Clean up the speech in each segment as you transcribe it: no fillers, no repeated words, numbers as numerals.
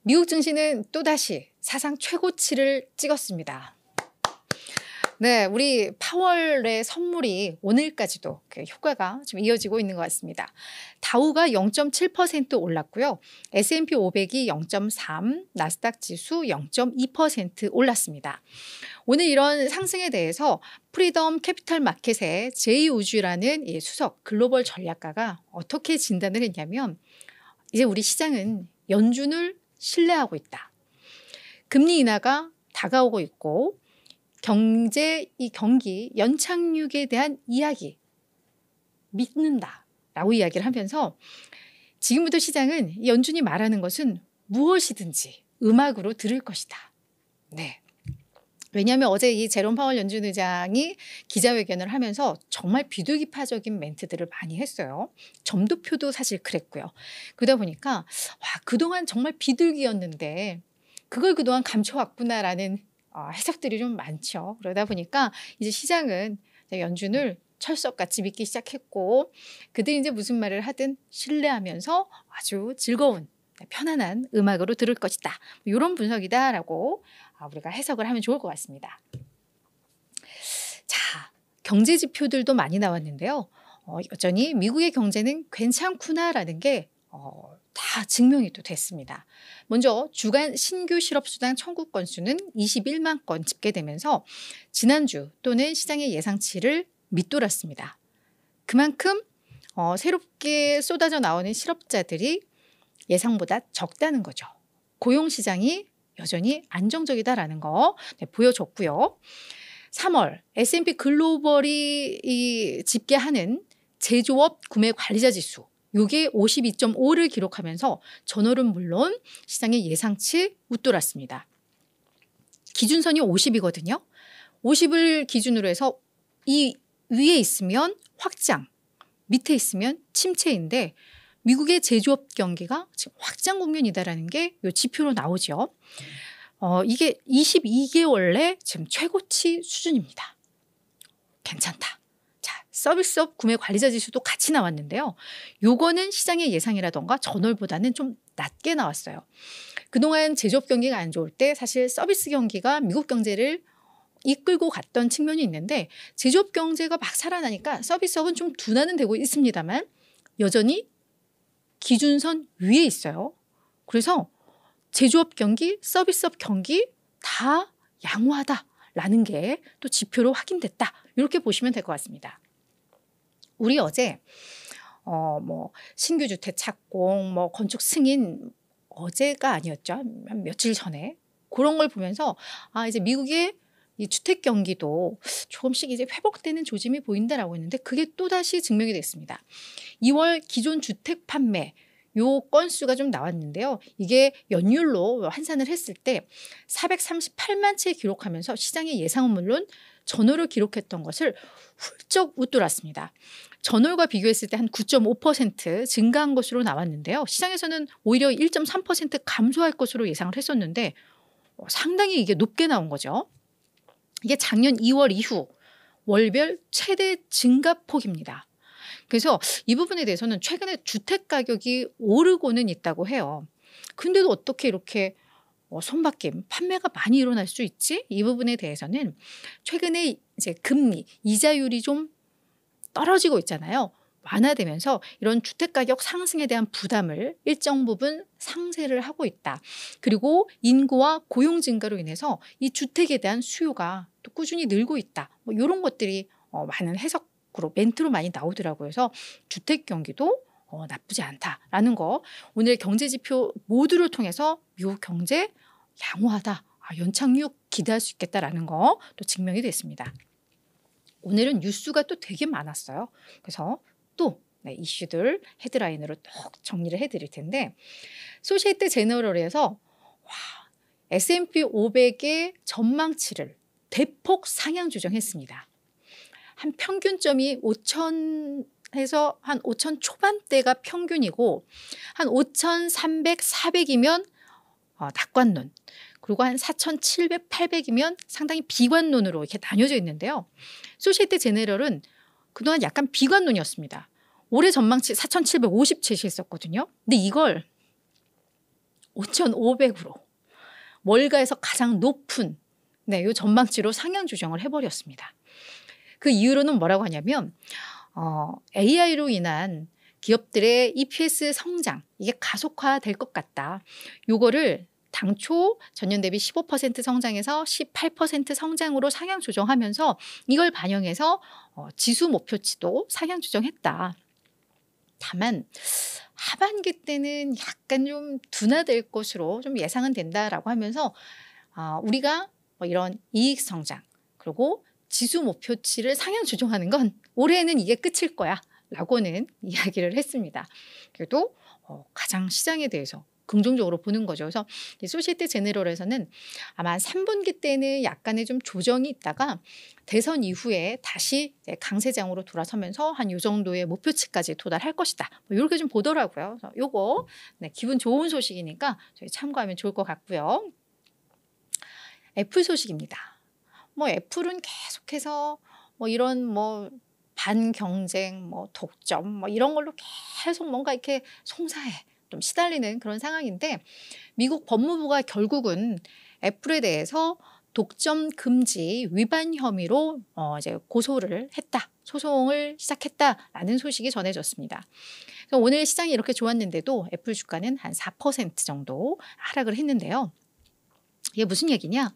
미국 증시는 또다시 사상 최고치를 찍었습니다. 네, 우리 파월의 선물이 오늘까지도 그 효과가 좀 이어지고 있는 것 같습니다. 다우가 0.7% 올랐고요. S&P 500이 0.3, 나스닥 지수 0.2% 올랐습니다. 오늘 이런 상승에 대해서 프리덤 캐피탈 마켓의 제이 우주라는 이 수석 글로벌 전략가가 어떻게 진단을 했냐면, 이제 우리 시장은 연준을 신뢰하고 있다. 금리 인하가 다가오고 있고 이 경기 연착륙에 대한 이야기 믿는다라고 이야기를 하면서, 지금부터 시장은 연준이 말하는 것은 무엇이든지 음악으로 들을 것이다. 네. 왜냐하면 어제 이 제롬 파월 연준 의장이 기자회견을 하면서 정말 비둘기파적인 멘트들을 많이 했어요. 점도표도 사실 그랬고요. 그러다 보니까 와, 그동안 정말 비둘기였는데 그걸 그동안 감춰왔구나라는 해석들이 좀 많죠. 그러다 보니까 이제 시장은 연준을 철석같이 믿기 시작했고, 그들이 이제 무슨 말을 하든 신뢰하면서 아주 즐거운 편안한 음악으로 들을 것이다. 이런 분석이다라고 우리가 해석을 하면 좋을 것 같습니다. 자, 경제 지표들도 많이 나왔는데요. 여전히 미국의 경제는 괜찮구나라는 게 다 증명이 또 됐습니다. 먼저 주간 신규 실업수당 청구 건수는 21만 건 집계되면서 지난주 또는 시장의 예상치를 밑돌았습니다. 그만큼 새롭게 쏟아져 나오는 실업자들이 예상보다 적다는 거죠. 고용시장이 여전히 안정적이다라는 거 보여줬고요. 3월 S&P 글로벌이 집계하는 제조업 구매 관리자 지수, 이게 52.5를 기록하면서 전월은 물론 시장의 예상치 웃돌았습니다. 기준선이 50이거든요. 50을 기준으로 해서 이 위에 있으면 확장, 밑에 있으면 침체인데 미국의 제조업 경기가 지금 확장 국면이다라는 게 이 지표로 나오죠. 이게 22개월 내 지금 최고치 수준입니다. 괜찮다. 자, 서비스업 구매 관리자 지수도 같이 나왔는데요. 요거는 시장의 예상이라던가 전월보다는 좀 낮게 나왔어요. 그동안 제조업 경기가 안 좋을 때 사실 서비스 경기가 미국 경제를 이끌고 갔던 측면이 있는데, 제조업 경제가 막 살아나니까 서비스업은 좀 둔화는 되고 있습니다만 여전히 기준선 위에 있어요. 그래서 제조업 경기, 서비스업 경기 다 양호하다라는 게 또 지표로 확인됐다. 이렇게 보시면 될 것 같습니다. 우리 어제 신규 주택 착공, 건축 승인, 어제가 아니었죠. 한 며칠 전에 그런 걸 보면서 이제 미국의 이 주택 경기도 조금씩 이제 회복되는 조짐이 보인다라고 했는데, 그게 또다시 증명이 됐습니다. 2월 기존 주택 판매 요 건수가 좀 나왔는데요. 이게 연율로 환산을 했을 때 438만 채 기록하면서 시장의 예상은 물론 전월을 기록했던 것을 훌쩍 웃돌았습니다. 전월과 비교했을 때 한 9.5% 증가한 것으로 나왔는데요. 시장에서는 오히려 1.3% 감소할 것으로 예상을 했었는데 상당히 이게 높게 나온 거죠. 이게 작년 2월 이후 월별 최대 증가폭입니다. 그래서 이 부분에 대해서는 최근에 주택 가격이 오르고는 있다고 해요. 근데도 어떻게 이렇게 손바뀜, 판매가 많이 일어날 수 있지? 이 부분에 대해서는 최근에 이제 금리, 이자율이 좀 떨어지고 있잖아요. 완화되면서 이런 주택 가격 상승에 대한 부담을 일정 부분 상쇄를 하고 있다. 그리고 인구와 고용 증가로 인해서 이 주택에 대한 수요가 또 꾸준히 늘고 있다. 이런 것들이 많은 해석으로 멘트로 많이 나오더라고요. 그래서 주택 경기도 나쁘지 않다라는 거, 오늘 경제 지표 모두를 통해서 미국 경제 양호하다, 연착륙 기대할 수 있겠다라는 거 또 증명이 됐습니다. 오늘은 뉴스가 또 되게 많았어요. 그래서 또 이슈들 헤드라인으로 또 정리를 해드릴 텐데, 소시에테 제너럴에서 S&P 500의 전망치를 대폭 상향 조정했습니다. 한 평균점이 5,000에서 한 5,000 초반대가 평균이고, 한 5,300, 400이면 낙관론, 그리고 한 4,700, 800이면 상당히 비관론으로 이렇게 나뉘어져 있는데요. 소시에테 제네럴은 그동안 약간 비관론이었습니다. 올해 전망치 4,750 제시했었거든요. 근데 이걸 5,500으로 월가에서 가장 높은 요 전망치로 상향 조정을 해버렸습니다. 그 이유로는 뭐라고 하냐면 AI로 인한 기업들의 EPS 성장 이게 가속화될 것 같다. 요거를 당초 전년 대비 15% 성장에서 18% 성장으로 상향 조정하면서 이걸 반영해서 지수 목표치도 상향 조정했다. 다만 하반기 때는 약간 좀 둔화될 것으로 좀 예상은 된다라고 하면서 우리가 뭐 이런 이익 성장 그리고 지수 목표치를 상향 조정하는 건 올해는 이게 끝일 거야 라고는 이야기를 했습니다. 그래도 가장 시장에 대해서 긍정적으로 보는 거죠. 그래서 소시에테 제네럴에서는 아마 한 3분기 때는 약간의 좀 조정이 있다가 대선 이후에 다시 강세장으로 돌아서면서 한 요 정도의 목표치까지 도달할 것이다. 뭐 이렇게 좀 보더라고요. 그래서 요거 기분 좋은 소식이니까 저희 참고하면 좋을 것 같고요. 애플 소식입니다. 뭐 애플은 계속해서 뭐 이런 뭐 반경쟁, 뭐 독점, 뭐 이런 걸로 계속 뭔가 이렇게 송사해 좀 시달리는 그런 상황인데 미국 법무부가 결국은 애플에 대해서 독점 금지 위반 혐의로 이제 고소를 했다, 소송을 시작했다라는 소식이 전해졌습니다. 그래서 오늘 시장이 이렇게 좋았는데도 애플 주가는 한 4% 정도 하락을 했는데요. 이게 무슨 얘기냐?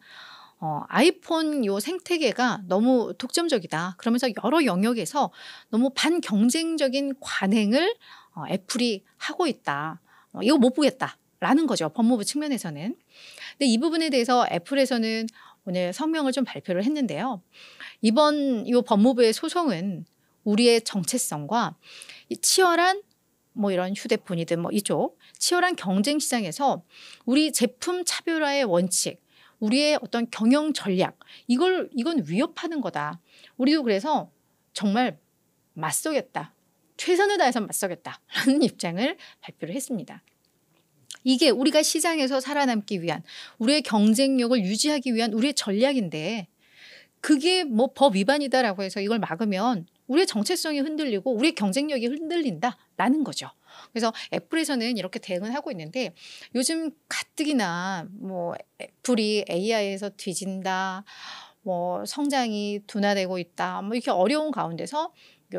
아이폰 요 생태계가 너무 독점적이다. 그러면서 여러 영역에서 너무 반경쟁적인 관행을 애플이 하고 있다. 이거 못 보겠다라는 거죠. 법무부 측면에서는. 근데 이 부분에 대해서 애플에서는 오늘 성명을 좀 발표를 했는데요. 이번 요 법무부의 소송은 우리의 정체성과 이 치열한 뭐 이런 휴대폰이든 뭐 이쪽 치열한 경쟁 시장에서 우리 제품 차별화의 원칙, 우리의 어떤 경영 전략 이건 위협하는 거다. 우리도 그래서 정말 맞서겠다. 최선을 다해서 맞서겠다라는 입장을 발표를 했습니다. 이게 우리가 시장에서 살아남기 위한 우리의 경쟁력을 유지하기 위한 우리의 전략인데 그게 뭐 법 위반이다라고 해서 이걸 막으면 우리의 정체성이 흔들리고 우리의 경쟁력이 흔들린다라는 거죠. 그래서 애플에서는 이렇게 대응을 하고 있는데 요즘 가뜩이나 뭐 애플이 AI에서 뒤진다, 뭐 성장이 둔화되고 있다, 뭐 이렇게 어려운 가운데서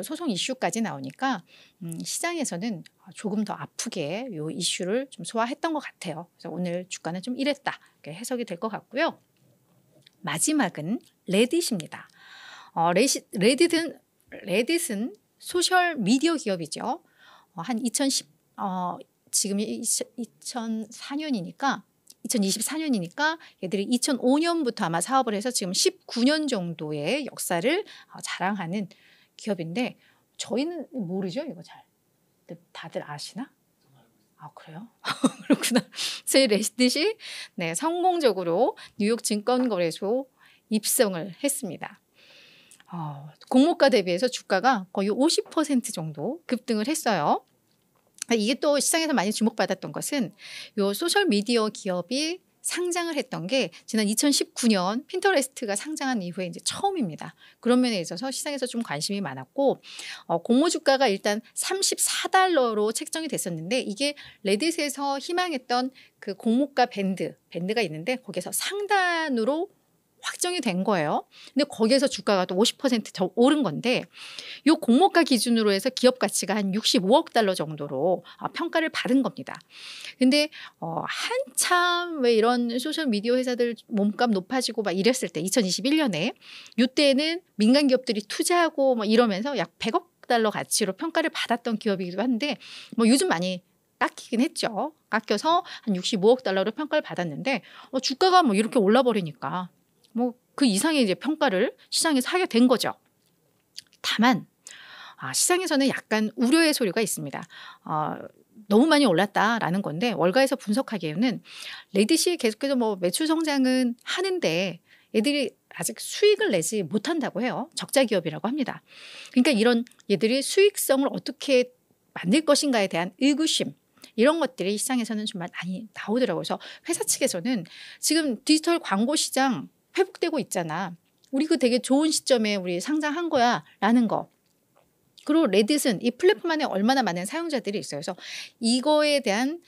소송 이슈까지 나오니까 시장에서는 조금 더 아프게 이 이슈를 좀 소화했던 것 같아요. 그래서 오늘 주가는 좀 이랬다 이렇게 해석이 될 것 같고요. 마지막은 레딧입니다. 레딧은 소셜 미디어 기업이죠. 한 2010, 지금이 2004년이니까 2024년이니까 얘들이 2005년부터 아마 사업을 해서 지금 19년 정도의 역사를 자랑하는 기업인데 저희는 모르죠, 이거 잘. 다들 아시나? 아, 그래요? 그렇구나. 제 레딧이 성공적으로 뉴욕 증권거래소 입성을 했습니다. 공모가 대비해서 주가가 거의 50% 정도 급등을 했어요. 이게 또 시장에서 많이 주목받았던 것은 요 소셜미디어 기업이 상장을 했던 게 지난 2019년 핀터레스트가 상장한 이후에 이제 처음입니다. 그런 면에 있어서 시장에서 좀 관심이 많았고 공모 주가가 일단 $34로 책정이 됐었는데 이게 레딧에서 희망했던 그 공모가 밴드가 있는데 거기서 상단으로 확정이 된 거예요. 근데 거기에서 주가가 또 50% 오른 건데 이 공모가 기준으로 해서 기업 가치가 한 $65억 정도로 평가를 받은 겁니다. 근데 한참 왜 이런 소셜 미디어 회사들 몸값 높아지고 막 이랬을 때 2021년에 이때는 민간 기업들이 투자하고 뭐 이러면서 약 $100억 가치로 평가를 받았던 기업이기도 한데 뭐 요즘 많이 깎이긴 했죠. 깎여서 한 $65억 평가를 받았는데 주가가 뭐 이렇게 올라 버리니까 뭐 그 이상의 이제 평가를 시장에서 하게 된 거죠. 다만 시장에서는 약간 우려의 소리가 있습니다. 너무 많이 올랐다라는 건데 월가에서 분석하기에는 레딧이 계속해서 뭐 매출 성장은 하는데 얘들이 아직 수익을 내지 못한다고 해요. 적자 기업이라고 합니다. 그러니까 이런 얘들이 수익성을 어떻게 만들 것인가에 대한 의구심 이런 것들이 시장에서는 좀 많이 나오더라고요. 그래서 회사 측에서는 지금 디지털 광고 시장 회복되고 있잖아. 우리 그 되게 좋은 시점에 우리 상장한 거야 라는 거. 그리고 레딧은 이 플랫폼 안에 얼마나 많은 사용자들이 있어요. 그래서 이거에 대한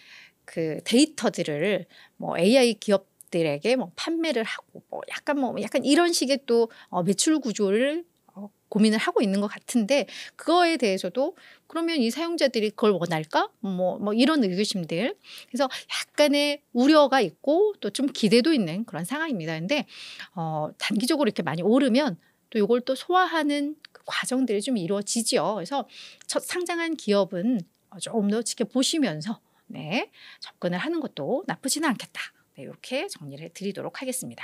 그 데이터들을 뭐 AI 기업들에게 뭐 판매를 하고 약간 이런 식의 또 매출 구조를 고민을 하고 있는 것 같은데, 그거에 대해서도 그러면 이 사용자들이 그걸 원할까? 뭐 이런 의구심들. 그래서 약간의 우려가 있고 또 좀 기대도 있는 그런 상황입니다. 근데 단기적으로 이렇게 많이 오르면 또 이걸 또 소화하는 그 과정들이 좀 이루어지죠. 그래서 첫 상장한 기업은 조금 더 지켜보시면서 네, 접근을 하는 것도 나쁘지는 않겠다. 네, 이렇게 정리를 드리도록 하겠습니다.